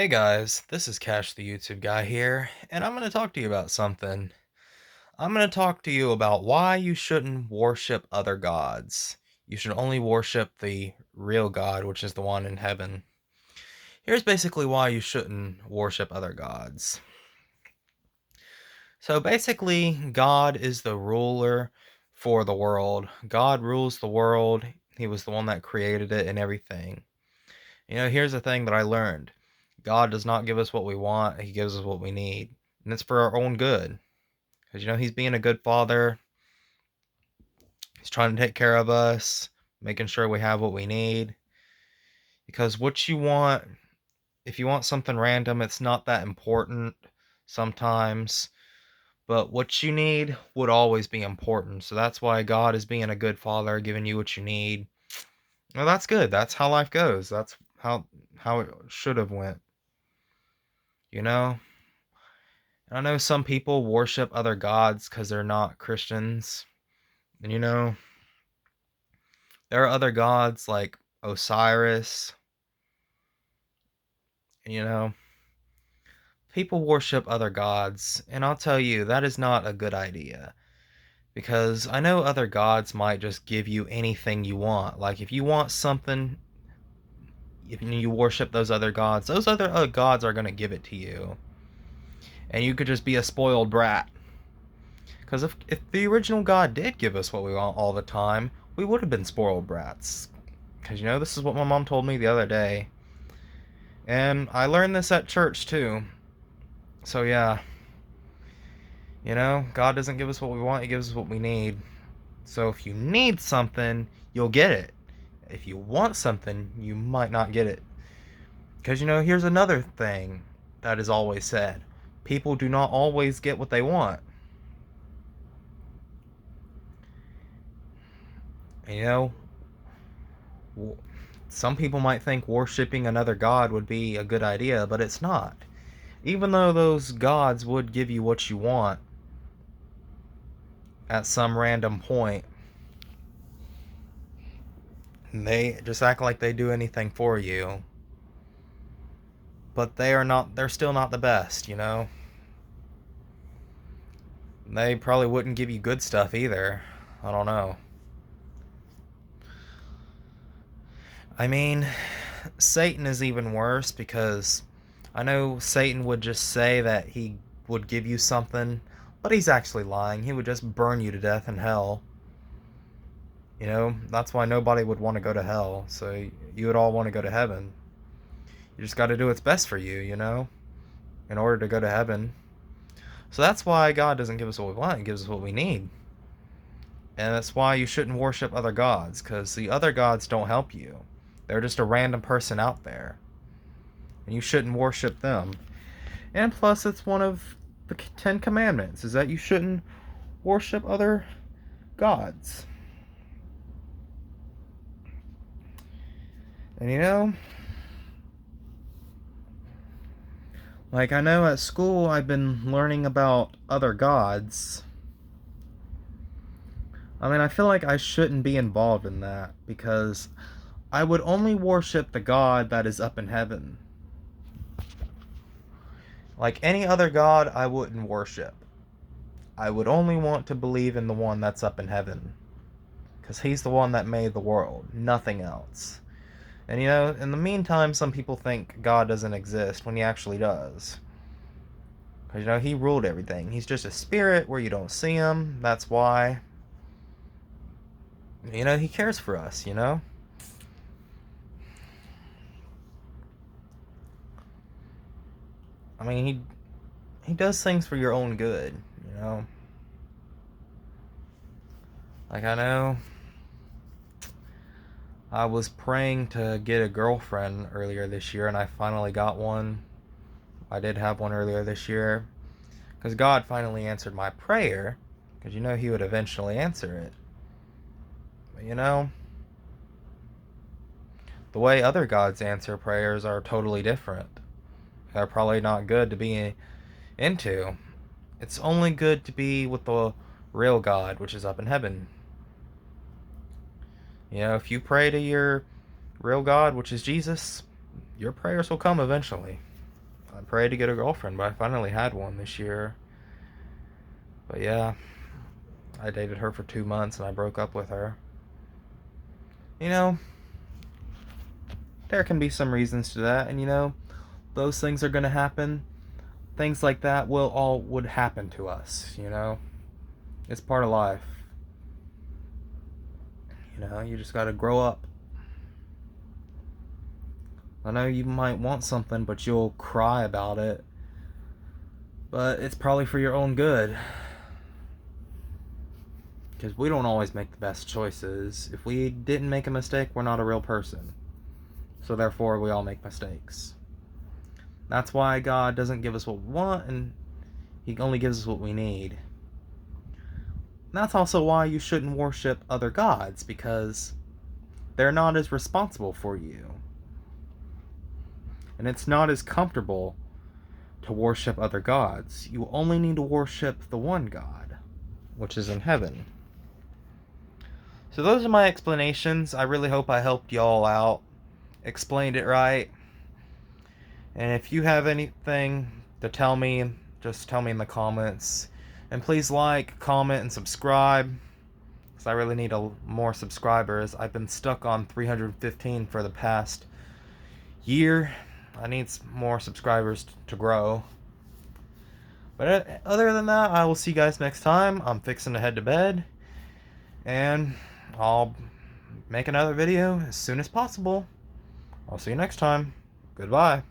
Hey guys, this is Cash the YouTube guy here, and I'm going to talk to you about something. I'm going to talk to you about why you shouldn't worship other gods. You should only worship the real God, which is the one in heaven. Here's basically why you shouldn't worship other gods. So basically, God is the ruler for the world. God rules the world. He was the one that created it and everything. Here's the thing that I learned. God does not give us what we want, He gives us what we need. And it's for our own good. Because, He's being a good father. He's trying to take care of us, making sure we have what we need. Because what you want, if you want something random, it's not that important sometimes. But what you need would always be important. So that's why God is being a good father, giving you what you need. Well, that's good. That's how life goes. That's how it should have went. You know? I know some people worship other gods because they're not Christians. And there are other gods like Osiris. You know, people worship other gods. And I'll tell you, that is not a good idea. Because I know other gods might just give you anything you want. Like if you want something, if you worship those other gods are going to give it to you. And you could just be a spoiled brat. Because if the original God did give us what we want all the time, we would have been spoiled brats. Because, this is what my mom told me the other day. And I learned this at church, too. So, yeah. God doesn't give us what we want, He gives us what we need. So, if you need something, you'll get it. If you want something, you might not get it. Because, here's another thing that is always said people do not always get what they want. And, some people might think worshiping another god would be a good idea, but it's not. Even though those gods would give you what you want at some random point, they just act like they do anything for you. But they're still not the best. They probably wouldn't give you good stuff either. I don't know. I mean, Satan is even worse because I know Satan would just say that he would give you something, but he's actually lying. He would just burn you to death in hell. That's why nobody would want to go to hell. So you would all want to go to heaven. You just got to do what's best for you, in order to go to heaven. So that's why God doesn't give us what we want, He gives us what we need. And that's why you shouldn't worship other gods, because the other gods don't help you. They're just a random person out there. And you shouldn't worship them. And plus, it's one of the Ten Commandments, is that you shouldn't worship other gods. And like I know at school I've been learning about other gods. I mean, I feel like I shouldn't be involved in that because I would only worship the God that is up in heaven. Like any other God, I wouldn't worship. I would only want to believe in the one that's up in heaven because he's the one that made the world, nothing else. And in the meantime, some people think God doesn't exist when he actually does. Because, he ruled everything. He's just a spirit where you don't see him. That's why. He cares for us. I mean, he does things for your own good. Like, I know I was praying to get a girlfriend earlier this year, and I finally got one. I did have one earlier this year. Because God finally answered my prayer. Because He would eventually answer it. But the way other gods answer prayers are totally different. They're probably not good to be into. It's only good to be with the real God, which is up in heaven. If you pray to your real God, which is Jesus, your prayers will come eventually. I prayed to get a girlfriend, but I finally had one this year. But yeah, I dated her for 2 months and I broke up with her. You know, there can be some reasons to that, and those things are going to happen. Things like that would happen to us. It's part of life. You just got to grow up. I know you might want something, but you'll cry about it. But it's probably for your own good. Because we don't always make the best choices. If we didn't make a mistake, we're not a real person. So therefore, we all make mistakes. That's why God doesn't give us what we want, and He only gives us what we need. And that's also why you shouldn't worship other gods, because they're not as responsible for you. And it's not as comfortable to worship other gods. You only need to worship the one God, which is in heaven. So those are my explanations. I really hope I helped y'all out, explained it right. And if you have anything to tell me, just tell me in the comments. And please like, comment, and subscribe, because I really need more subscribers. I've been stuck on 315 for the past year. I need more subscribers to grow. But other than that, I will see you guys next time. I'm fixing to head to bed. And I'll make another video as soon as possible. I'll see you next time. Goodbye.